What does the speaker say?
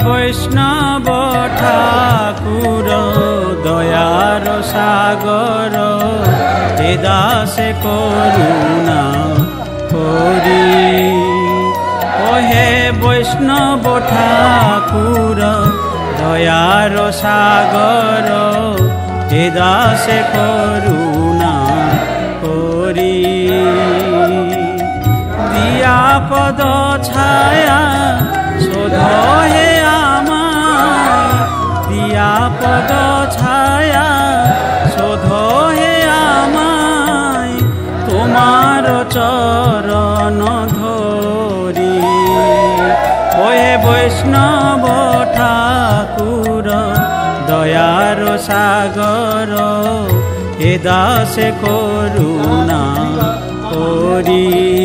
বৈষ্ণব ঠাকুর দয়ার সাগর, হে দাসে করুণা করি। ও হে বৈষ্ণব ঠাকুর দয়ার সাগর, হে দাসে করুণা করি। দিয়া পদ ছায়া শোধ হে আমায়, দিয়া পদ ছায়া শোধ হে আমায়, তোমার চরণ ধরি। ও হে বৈষ্ণব ঠাকুর দয়ার সাগর, হে দাসে করুণা করি।